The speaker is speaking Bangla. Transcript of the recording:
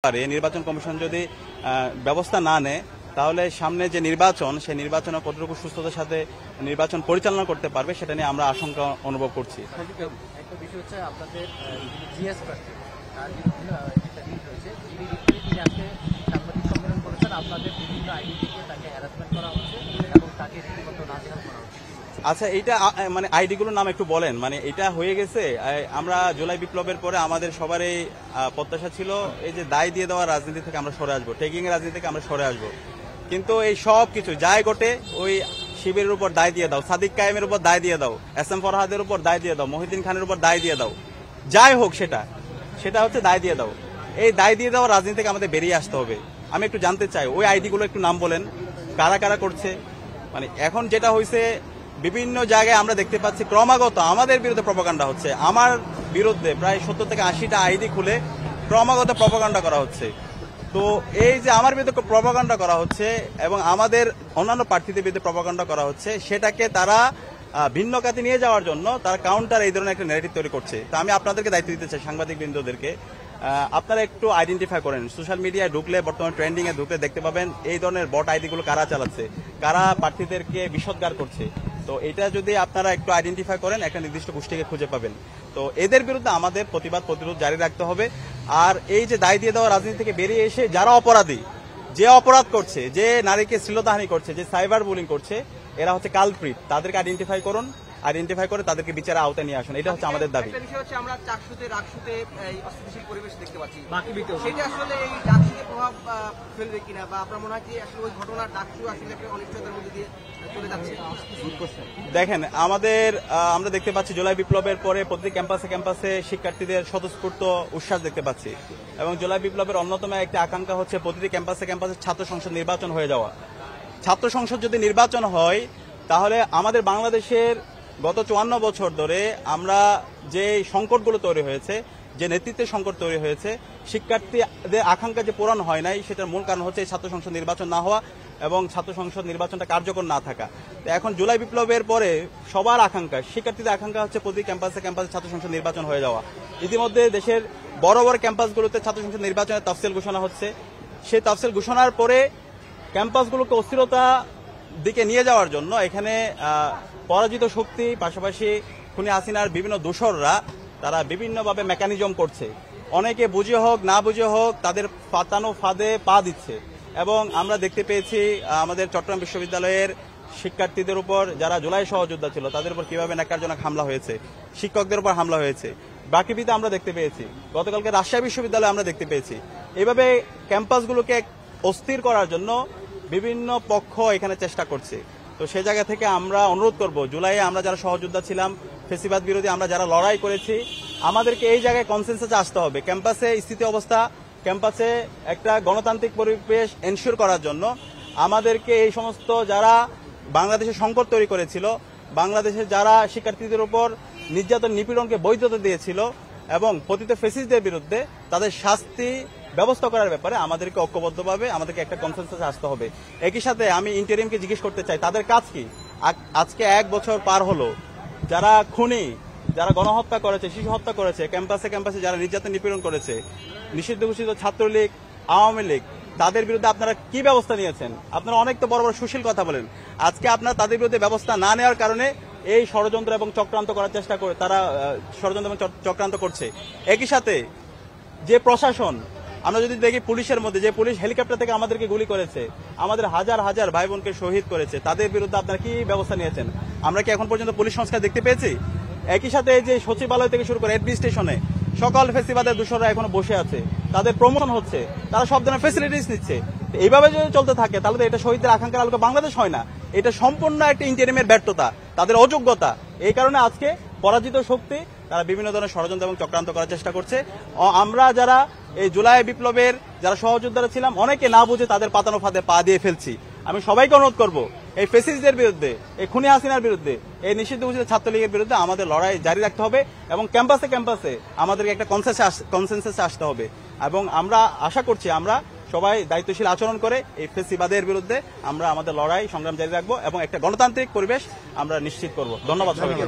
পারে নির্বাচন কমিশন যদি ব্যবস্থা না নেয় তাহলে সামনে যে নির্বাচন সেই নির্বাচনে কতটুকু সুস্থতার সাথে নির্বাচন পরিচালনা করতে পারবে সেটা নিয়ে আমরা আশঙ্কা অনুভব করছি। একটা বিষয় হচ্ছে আপনাদের জিএস প্রার্থী তার রয়েছে তিনি আজকে সাংবাদিক সম্মেলন করেছেন। আপনাদের বিভিন্ন আইডি থেকে তাকে হ্যারাসমেন্ট করা হচ্ছে এবং তাকে রীতিমতো নাজেহাল করা হচ্ছে। আচ্ছা, এইটা মানে আইডিগুলোর নাম একটু বলেন। মানে এটা হয়ে গেছে, আমরা জুলাই বিপ্লবের পরে আমাদের সবারই প্রত্যাশা ছিল এই যে দায় দিয়ে দেওয়ার রাজনীতি থেকে আমরা সরে আসবো, টেকিং এর রাজনীতি থেকে আমরা সরে আসবো। কিন্তু এই সব কিছু যাই ঘটে ওই শিবিরের উপর দায় দিয়ে দাও, সাদিক কায়েমের উপর দায় দিয়ে দাও, এস এম ফরহাদের উপর দায় দিয়ে দাও, মহিউদ্দিন খানের উপর দায় দিয়ে দাও, যাই হোক সেটা হচ্ছে দায় দিয়ে দাও। এই দায় দিয়ে দেওয়ার রাজনীতি থেকে আমাদের বেরিয়ে আসতে হবে। আমি একটু জানতে চাই ওই আইডিগুলো একটু নাম বলেন, কারা কারা করছে। মানে এখন যেটা হয়েছে বিভিন্ন জায়গায় আমরা দেখতে পাচ্ছি ক্রমাগত আমাদের বিরুদ্ধে প্রপাগান্ডা হচ্ছে। আমার বিরুদ্ধে প্রায় 70 থেকে 80টা আইডি খুলে ক্রমাগত প্রপাগান্ডা করা হচ্ছে। তো এই যে আমার বিরুদ্ধে প্রপাগান্ডা করা হচ্ছে এবং আমাদের অন্যান্য প্রার্থীদের বিরুদ্ধে প্রপাগান্ডা করা হচ্ছে, সেটাকে তারা ভিন্ন কাজে নিয়ে যাওয়ার জন্য তারা কাউন্টার এই ধরনের একটা ন্যারেটিভ তৈরি করছে। তো আমি আপনাদেরকে দায়িত্ব দিতে চাই, সাংবাদিক বৃন্দদেরকে, আপনারা একটু আইডেন্টিফাই করেন। সোশ্যাল মিডিয়ায় ঢুকলে, বর্তমানে ট্রেন্ডিং এ ঢুকলে দেখতে পাবেন এই ধরনের বট আইডিগুলো কারা চালাচ্ছে, কারা প্রার্থীদেরকে বিষোদ্গার করছে। তো এটা যদি আপনারা একটু আইডেন্টিফাই করেন একটা নির্দিষ্ট গোষ্ঠীকে খুঁজে পাবেন। তো এদের বিরুদ্ধে আমাদের প্রতিরোধ জারি রাখতে হবে। আর এই যে দায় দিয়ে দেওয়া রাজনীতি থেকে বেরিয়ে এসে যারা অপরাধী, যে অপরাধ করছে, যে নারীকে শ্লীলতাহানি করছে, যে সাইবার বুলিং করছে, এরা হচ্ছে কালপ্রিট। তাদেরকে আইডেন্টিফাই করুন, আইডেন্টিফাই করে তাদেরকে বিচারের আওতায় নিয়ে আসুন। এটা হচ্ছে আমাদের দাবি। একটা বিষয় হচ্ছে আমরা চাকসুতে রাকসুতে এই অস্থিতিশীল পরিবেশ দেখতে পাচ্ছি, সেটা আসলে এই ডাকসুতে প্রভাব ফেলবে কিনা, বা আপনার মনে হয় কি আসলে ওই ঘটনার ডাকসু আসলে একটা অনিশ্চয়তার মধ্যে দিয়ে চলে যাচ্ছে? দেখেন, আমরা দেখতে পাচ্ছি জুলাই বিপ্লবের পরে প্রতি ক্যাম্পাসে শিক্ষার্থীদের স্বতঃস্ফূর্ত উচ্ছ্বাস দেখতে পাচ্ছি। এবং জুলাই বিপ্লবের অন্যতম একটা আকাঙ্ক্ষা হচ্ছে প্রতিটি ক্যাম্পাসে ছাত্র সংসদ নির্বাচন হয়ে যাওয়া। ছাত্র সংসদ যদি নির্বাচন হয় তাহলে আমাদের বাংলাদেশের গত 54 বছর ধরে আমরা যে সংকটগুলো তৈরি হয়েছে, যে নেতৃত্বের সংকট তৈরি হয়েছে, শিক্ষার্থীদের আকাঙ্ক্ষা যে পূরণ হয় নাই, সেটার মূল কারণ হচ্ছে ছাত্র সংসদ নির্বাচন না হওয়া এবং ছাত্র সংসদ নির্বাচনটা কার্যকর না থাকা। তো এখন জুলাই বিপ্লবের পরে সবার আকাঙ্ক্ষা, শিক্ষার্থীদের আকাঙ্ক্ষা হচ্ছে প্রতি ক্যাম্পাসে ছাত্র সংসদ নির্বাচন হয়ে যাওয়া। ইতিমধ্যে দেশের বড় বড় ক্যাম্পাসগুলোতে ছাত্র সংসদ নির্বাচনের তফসিল ঘোষণা হচ্ছে। সেই তফসিল ঘোষণার পরে ক্যাম্পাসগুলোকে অস্থিরতা দিকে নিয়ে যাওয়ার জন্য এখানে পরাজিত শক্তি, পাশাপাশি খুনি হাসিনার বিভিন্ন দোসররা তারা বিভিন্নভাবে মেকানিজম করছে। অনেকে বুঝে হোক না বুঝে হোক তাদের পাতানো ফাঁদে পা দিচ্ছে। এবং আমরা দেখতে পেয়েছি আমাদের চট্টগ্রাম বিশ্ববিদ্যালয়ের শিক্ষার্থীদের উপর যারা জুলাই সহযোদ্ধা ছিল তাদের উপর কিভাবে ন্যাক্কারজনক হামলা হয়েছে, শিক্ষকদের উপর হামলা হয়েছে। বাকিবিতে আমরা দেখতে পেয়েছি, গতকালকে রাজশাহী বিশ্ববিদ্যালয়ে আমরা দেখতে পেয়েছি। এইভাবে ক্যাম্পাসগুলোকে অস্থির করার জন্য বিভিন্ন পক্ষ এখানে চেষ্টা করছে। তো সে জায়গা থেকে আমরা অনুরোধ করব, জুলাইয়ে আমরা যারা সহযোদ্ধা ছিলাম, ফেসিবাদ বিরোধী আমরা যারা লড়াই করেছি, আমাদেরকে এই জায়গায় কনসেনসাসে আসতে হবে। ক্যাম্পাসে স্থিতি অবস্থা, ক্যাম্পাসে একটা গণতান্ত্রিক পরিবেশ এনশিওর করার জন্য আমাদেরকে এই সমস্ত যারা বাংলাদেশে সংকট তৈরি করেছিল, বাংলাদেশে যারা শিক্ষার্থীদের উপর নির্যাতন নিপীড়নকে বৈধতা দিয়েছিল এবং পতিত ফ্যাসিস্টদের বিরুদ্ধে তাদের শাস্তি ব্যবস্থা করার ব্যাপারে আমাদেরকে ঐক্যবদ্ধভাবে আমাদেরকে একটা কনসেনসাসে আসতে হবে। একই সাথে আমি ইন্টারিমকে জিজ্ঞেস করতে চাই, তাদের কাজ কি? আজকে 1 বছর পার হলো, যারা খুনি, যারা গণহত্যা করেছে, শিশু হত্যা করেছে, ক্যাম্পাসে যারা নির্যাতন নিপীড়ন করেছে, নিষিদ্ধ ঘোষিত ছাত্রলীগ, আওয়ামী লীগ, তাদের বিরুদ্ধে আপনারা কি ব্যবস্থা নিয়েছেন? আপনারা অনেক তো বড় বড় সুশীল কথা বলেন, আজকে আপনারা তাদের বিরুদ্ধে ব্যবস্থা না নেওয়ার কারণে এই ষড়যন্ত্র এবং চক্রান্ত করার চেষ্টা করে, তারা ষড়যন্ত্র এবং চক্রান্ত করছে। একই সাথে যে প্রশাসন, আমরা যদি দেখি পুলিশের মধ্যে যে পুলিশ হেলিকপ্টার থেকে আমাদেরকে গুলি করেছে, আমাদের হাজার হাজার ভাই বোনকে শহীদ করেছে, তাদের বিরুদ্ধে আপনারা কি ব্যবস্থা নিয়েছেন? আমরা কি এখন পর্যন্ত পুলিশ সংস্কার দেখতে পেয়েছি? একই সাথে যে সচিবালয় থেকে শুরু করে অ্যাডমিনিস্ট্রেশনে সকল ফেসিবাদের দোসররা এখনো বসে আছে, তাদের প্রমোশন হচ্ছে, তারা সব ধরনের ফেসিলিটিস নিচ্ছে। এইভাবে যদি চলতে থাকে তাহলে এটা শহীদদের আকাঙ্ক্ষার আলোকে বাংলাদেশ হয় না। এটা সম্পূর্ণ একটা ইন্টারিমের ব্যর্থতা, তাদের অযোগ্যতা। এই কারণে আজকে পরাজিত শক্তি তারা বিভিন্ন ধরনের ষড়যন্ত্র এবং চক্রান্ত করার চেষ্টা করছে। আমরা যারা এই জুলাই বিপ্লবের যারা সহযোদ্ধারা ছিলাম, অনেকে না বুঝে তাদের পাতানো ফাঁদে পা দিয়ে ফেলছি। আমি সবাইকে অনুরোধ করব, এই ফ্যাসিস্টদের বিরুদ্ধে, এই খুনি হাসিনার বিরুদ্ধে, এই নিষিদ্ধ ঘোষিত ছাত্রলীগের বিরুদ্ধে আমাদের লড়াই জারি রাখতে হবে এবং ক্যাম্পাসে আমাদেরকে একটা কনসেনসাসে আসতে হবে। এবং আমরা আশা করছি আমরা সবাই দায়িত্বশীল আচরণ করে এই ফ্যাসিবাদের বিরুদ্ধে আমরা আমাদের লড়াই সংগ্রাম জারি রাখবো এবং একটা গণতান্ত্রিক পরিবেশ আমরা নিশ্চিত করব। ধন্যবাদ সবাইকে।